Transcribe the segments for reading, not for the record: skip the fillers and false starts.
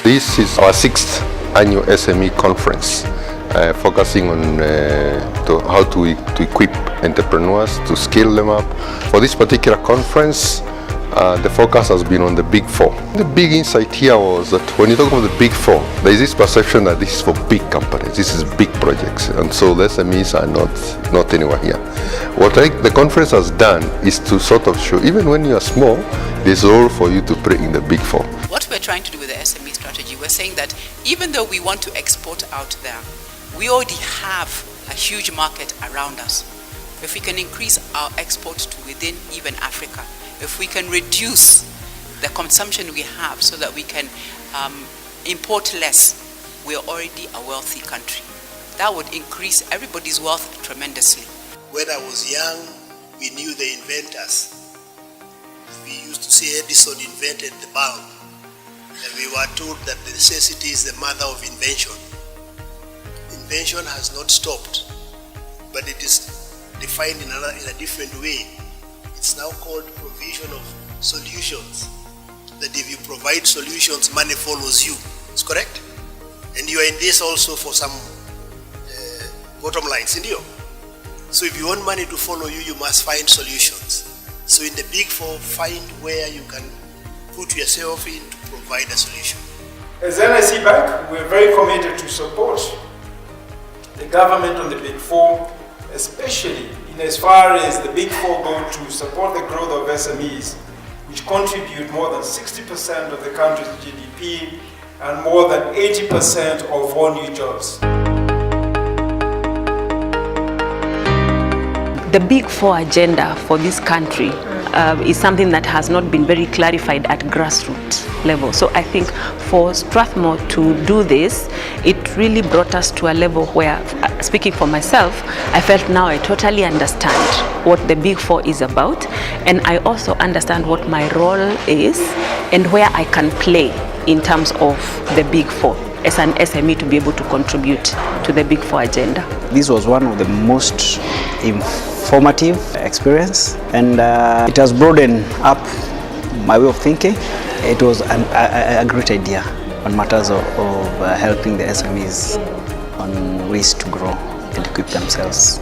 This is our 6th annual SME conference, focusing on how to equip entrepreneurs, to scale them up. For this particular conference, the focus has been on the Big Four. The big insight here was that when you talk about the Big Four, there is this perception that this is for big companies, this is big projects, and so the SMEs are not anywhere here. What the conference has done is to sort of show, even when you are small, there's a role for you to play in the Big Four. What we're trying to do with the SME strategy, we're saying that even though we want to export out there, we already have a huge market around us. If we can increase our export to within even Africa, if we can reduce the consumption we have so that we can import less, we're already a wealthy country. That would increase everybody's wealth tremendously. When I was young, we knew the inventors. We used to say Edison invented the bulb, and we were told that the necessity is the mother of invention. Invention has not stopped, but it is defined in a different way. It's now called provision of solutions. That if you provide solutions, money follows you. It's correct? And you are in this also for some bottom lines, isn't you? So if you want money to follow you, you must find solutions. So in the Big Four, find where you can put yourself in to provide a solution. As NIC Bank, we're very committed to support the government on the Big Four, especially in as far as the Big Four go to support the growth of SMEs, which contribute more than 60% of the country's GDP and more than 80% of all new jobs. The Big Four agenda for this country is something that has not been very clarified at grassroots level. So I think for Strathmore to do this, it really brought us to a level where, speaking for myself, I felt now I totally understand what the Big Four is about, and I also understand what my role is and where I can play in terms of the Big Four as an SME to be able to contribute to the Big Four agenda. This was one of the most informative experience, and it has broadened up my way of thinking. It was a great idea on matters of helping the SMEs on ways to grow and equip themselves.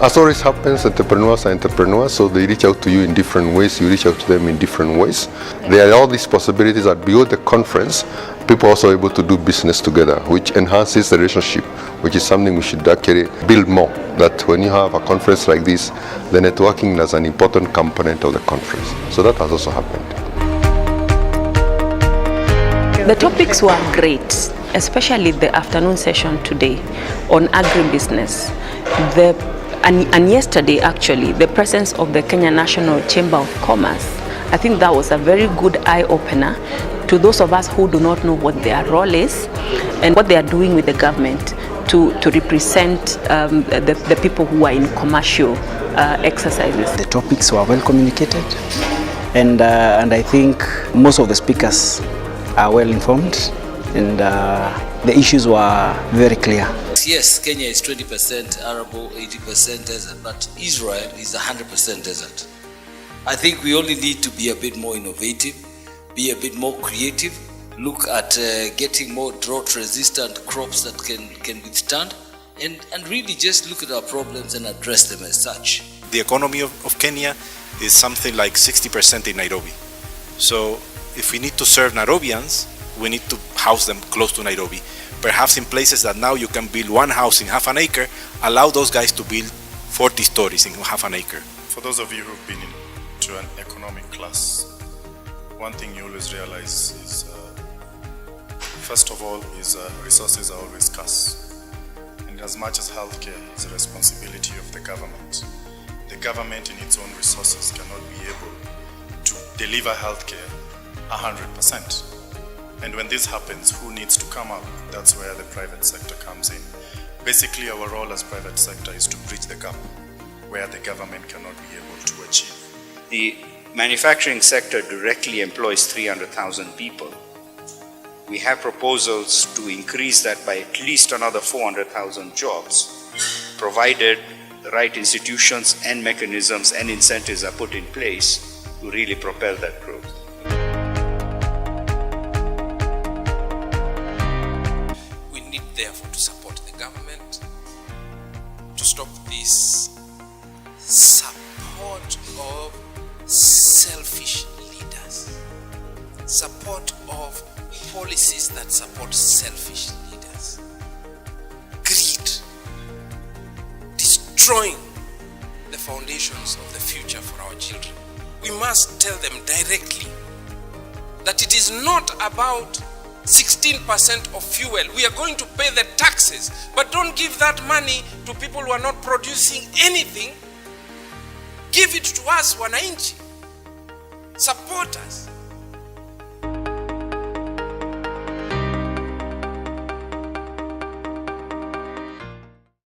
As always happens, entrepreneurs are entrepreneurs, so they reach out to you in different ways, you reach out to them in different ways. There are all these possibilities that beyond the conference, people are also able to do business together, which enhances the relationship, which is something we should actually build more. That when you have a conference like this, the networking is an important component of the conference. So that has also happened. The topics were great, especially the afternoon session today on agribusiness. And yesterday, actually, the presence of the Kenya National Chamber of Commerce, I think that was a very good eye-opener to those of us who do not know what their role is and what they are doing with the government to represent the people who are in commercial exercises. The topics were well communicated, and I think most of the speakers are well informed, and the issues were very clear. Yes, Kenya is 20% arable, 80% desert, but Israel is 100% desert. I think we only need to be a bit more innovative, be a bit more creative, look at getting more drought-resistant crops that can withstand, and really just look at our problems and address them as such. The economy of Kenya is something like 60% in Nairobi. So if we need to serve Nairobians, we need to house them close to Nairobi. Perhaps in places that now you can build one house in half an acre, allow those guys to build 40 stories in half an acre. For those of you who've been into an economic class, one thing you always realize is, first of all, resources are always scarce. And as much as healthcare is a responsibility of the government in its own resources cannot be able to deliver healthcare 100%. And when this happens, who needs to come up? That's where the private sector comes in. Basically, our role as private sector is to bridge the gap where the government cannot be able to achieve. The manufacturing sector directly employs 300,000 people. We have proposals to increase that by at least another 400,000 jobs, provided the right institutions and mechanisms and incentives are put in place to really propel that growth. therefore to support the government to stop this support of selfish leaders, support of policies that support selfish leaders, greed, destroying the foundations of the future for our children. We must tell them directly that it is not about 16% of fuel. We are going to pay the taxes, but don't give that money to people who are not producing anything. Give it to us, wananchi. Support us.